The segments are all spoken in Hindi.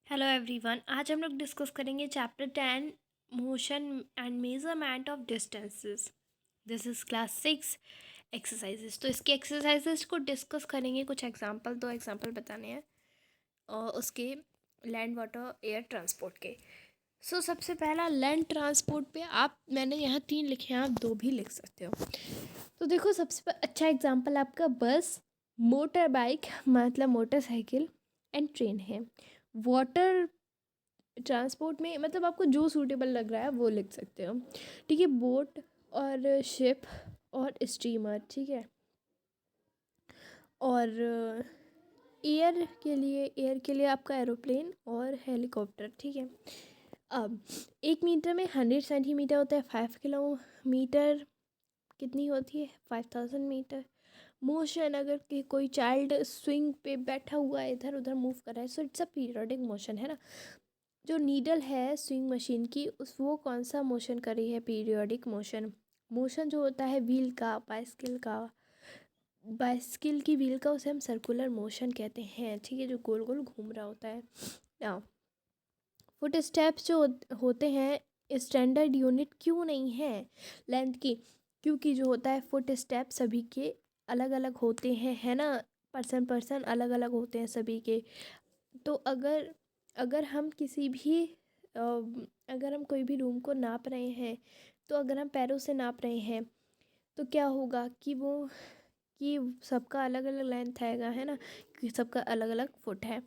Hello everyone. आज हम लोग डिस्कस करेंगे chapter 10 motion and measurement of distances. This is class 6 exercises. तो इसके एक्सरसाइजेस को डिस्कस करेंगे, कुछ एग्जांपल, दो एग्जांपल बताने हैं और उसके लैंड वाटर एयर ट्रांसपोर्ट के। सबसे पहला लैंड ट्रांसपोर्ट पे मैंने यहाँ 3 लिखे हैं, आप 2 भी लिख सकते हो। तो देखो, सबसे अच्छा एग्जांपल आपका बस, मोटर बाइक मतलब मोटरसाइकिल एंड ट्रेन है। वाटर ट्रांसपोर्ट में मतलब आपको जो सूटेबल लग रहा है वो लिख सकते हो, ठीक है। बोट और शिप और स्टीमर, ठीक है। और एयर के लिए आपका एरोप्लेन और हेलीकॉप्टर, ठीक है। अब 1 मीटर में 100 सेंटीमीटर होता है। 5 किलोमीटर कितनी होती है? 5000 मीटर। मोशन, अगर कोई चाइल्ड स्विंग पे बैठा हुआ है, इधर उधर मूव कर रहा है, so it's a periodic motion, है ना। जो नीडल है स्विंग मशीन की, उस वो कौन सा मोशन कर रही है? Periodic motion. मोशन जो होता है व्हील का, बाइसिकल की व्हील का, उसे हम सर्कुलर मोशन कहते हैं, ठीक है, जो गोल गोल घूम रहा होता है ना। फुट स्टेप्स जो होते हैं, स्टैंडर्ड यूनिट क्यों नहीं है लेंथ की? क्योंकि जो होता है फुट स्टेप सभी के अलग अलग होते हैं, है ना। पर्सन अलग अलग होते हैं सभी के। तो अगर अगर हम किसी भी अगर हम कोई भी रूम को नाप रहे हैं, तो अगर हम पैरों से नाप रहे हैं, तो क्या होगा कि सबका अलग अलग लेंथ आएगा, है ना, क्योंकि सबका अलग अलग फुट है।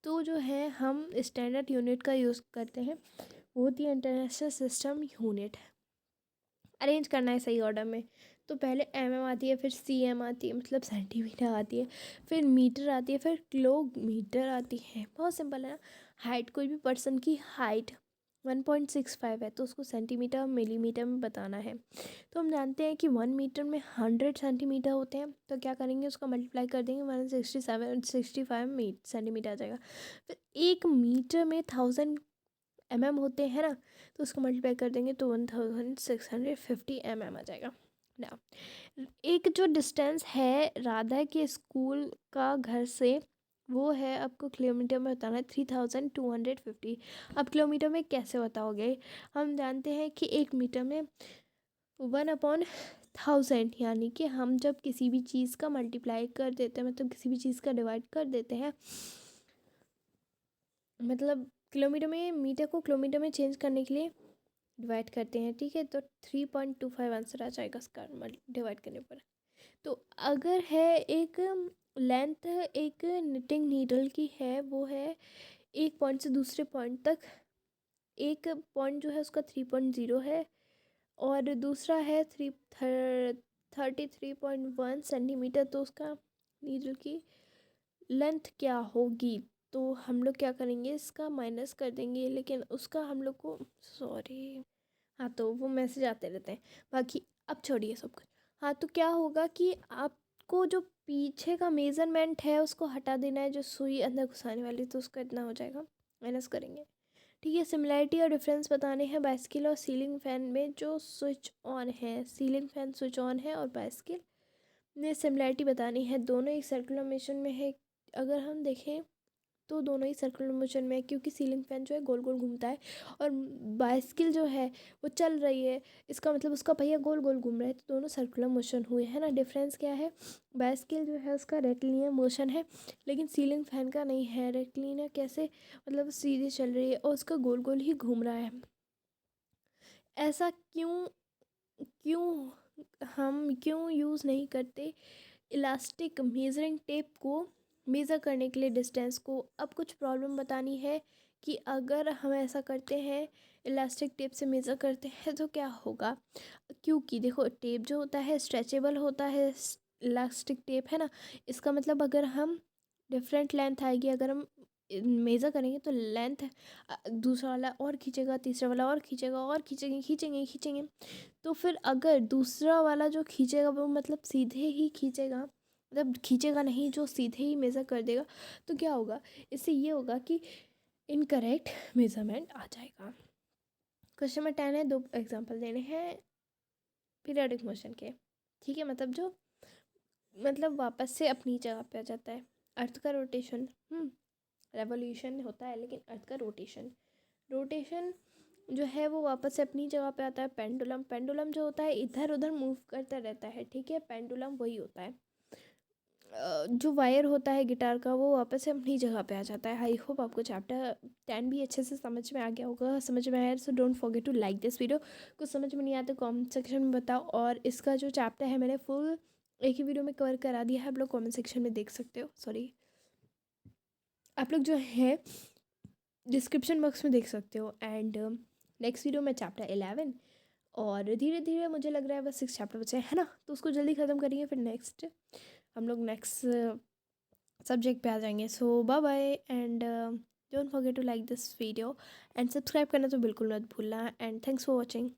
तो जो है हम स्टैंडर्ड यूनिट का यूज़ करते हैं, वो होती है इंटरनेशनल सिस्टम यूनिट। अरेंज करना है सही ऑर्डर में। तो पहले आती है, फिर आती है, मतलब सेंटीमीटर आती है, फिर मीटर आती है, फिर किलोमीटर आती है। बहुत सिंपल है ना। हाइट, कोई भी पर्सन की हाइट 1.65 है, तो उसको सेंटीमीटर मिलीमीटर में बताना है। तो हम जानते हैं कि 1 मीटर में 100 सेंटीमीटर होते हैं, तो क्या करेंगे, उसका मल्टीप्लाई कर देंगे, 165 सेंटीमीटर आ जाएगा। फिर 1 मीटर में 1000 होते हैं ना, तो उसको मल्टीप्लाई कर देंगे तो 1650 आ जाएगा ना। एक जो डिस्टेंस है राधा के स्कूल का घर से, वो है, आपको किलोमीटर में बताना है, 3250। अब किलोमीटर में कैसे बताओगे? हम जानते हैं कि 1 मीटर में 1/1000, यानी कि हम जब किसी भी चीज़ का मल्टीप्लाई कर देते हैं, मतलब किसी भी चीज़ का डिवाइड कर देते हैं, मतलब किलोमीटर में मीटर को किलोमीटर में चेंज करने के लिए डिवाइड करते हैं, ठीक है। तो 3.25 आंसर आ जाएगा इसका डिवाइड करने पर। तो अगर है एक लेंथ, एक निटिंग नीडल की है, वो है एक पॉइंट से दूसरे पॉइंट तक, एक पॉइंट जो है उसका 3.0 है, और दूसरा है 33.1 सेंटीमीटर, तो उसका नीडल की लेंथ क्या होगी? तो हम लोग क्या करेंगे, इसका माइनस कर देंगे, लेकिन उसका हम लोग को, सॉरी, हाँ, तो वो मैसेज आते रहते हैं, बाकी अब छोड़िए सब कुछ। हाँ, तो क्या होगा कि आपको जो पीछे का मेज़रमेंट है उसको हटा देना है, जो सुई अंदर घुसाने वाली, तो उसका इतना हो जाएगा, माइनस करेंगे, ठीक है। सिमिलैरिटी और डिफरेंस बताने हैं बाइसिकल और सीलिंग फैन में, जो स्विच ऑन है, सीलिंग फैन स्विच ऑन है और बाइसिकल में सिमिलैरिटी बतानी है। दोनों एक सर्कुलर मोशन में है, अगर हम देखें तो दोनों ही सर्कुलर मोशन में है, क्योंकि सीलिंग फैन जो है गोल गोल घूमता है और बाइसिकल जो है वो चल रही है, इसका मतलब उसका पहिया गोल गोल घूम रहा है, तो दोनों सर्कुलर मोशन हुए, है ना। डिफरेंस क्या है? बाइसिकल जो है उसका रेक्टिलिनियर मोशन है, लेकिन सीलिंग फैन का नहीं है। रेक्टिलिनियर कैसे? मतलब सीधे चल रही है और उसका गोल गोल ही घूम रहा है। ऐसा क्यों क्यों हम क्यों यूज़ नहीं करते इलास्टिक मेजरिंग टेप को मेज़र करने के लिए डिस्टेंस को? अब कुछ प्रॉब्लम बतानी है कि अगर हम ऐसा करते हैं, इलास्टिक टेप से मेज़र करते हैं, तो क्या होगा। क्योंकि देखो, टेप जो होता है स्ट्रेचेबल होता है, इलास्टिक टेप, है ना। इसका मतलब अगर हम डिफरेंट लेंथ आएगी, अगर हम मेज़र करेंगे, तो लेंथ दूसरा वाला और खींचेगा, तीसरा वाला और खींचेगा, और खींचेंगे खींचेंगे खींचेंगे, तो फिर अगर दूसरा वाला जो खींचेगा वो मतलब सीधे ही खींचेगा, मतलब खींचेगा नहीं, जो सीधे ही मेज़र कर देगा, तो क्या होगा, इससे ये होगा कि इनकरेक्ट मेज़रमेंट आ जाएगा। क्वेश्चन नंबर 10 है, 2 एग्जांपल देने हैं पीरियोडिक मोशन के, ठीक है। मतलब वापस से अपनी जगह पे आ जाता है। अर्थ का रोटेशन, रेवोल्यूशन होता है, लेकिन अर्थ का रोटेशन जो है वो वापस से अपनी जगह पे आता है। पेंडुलम जो होता है इधर उधर मूव करता रहता है, ठीक है, पेंडुलम वही होता है। जो वायर होता है गिटार का वो वापस से अपनी जगह पे आ जाता है। आई होप आपको चैप्टर 10 भी अच्छे से समझ में आ गया होगा। समझ में आया so don't forget to like this video. कुछ समझ में नहीं आया तो कमेंट सेक्शन में बताओ। और इसका जो चैप्टर है मैंने फुल एक ही वीडियो में कवर करा दिया है, आप लोग कमेंट सेक्शन में देख सकते हो। सॉरी, आप लोग जो है डिस्क्रिप्शन बॉक्स में देख सकते हो। एंड नेक्स्ट वीडियो में चैप्टर 11, और धीरे धीरे मुझे लग रहा है बस 6 चैप्टर बचे हैं ना, तो उसको जल्दी ख़त्म करेंगे, फिर नेक्स्ट हम लोग नेक्स्ट सब्जेक्ट पे आ जाएंगे। So bye bye and don't forget to like this video and subscribe करना तो बिल्कुल मत भूलना। And thanks for watching.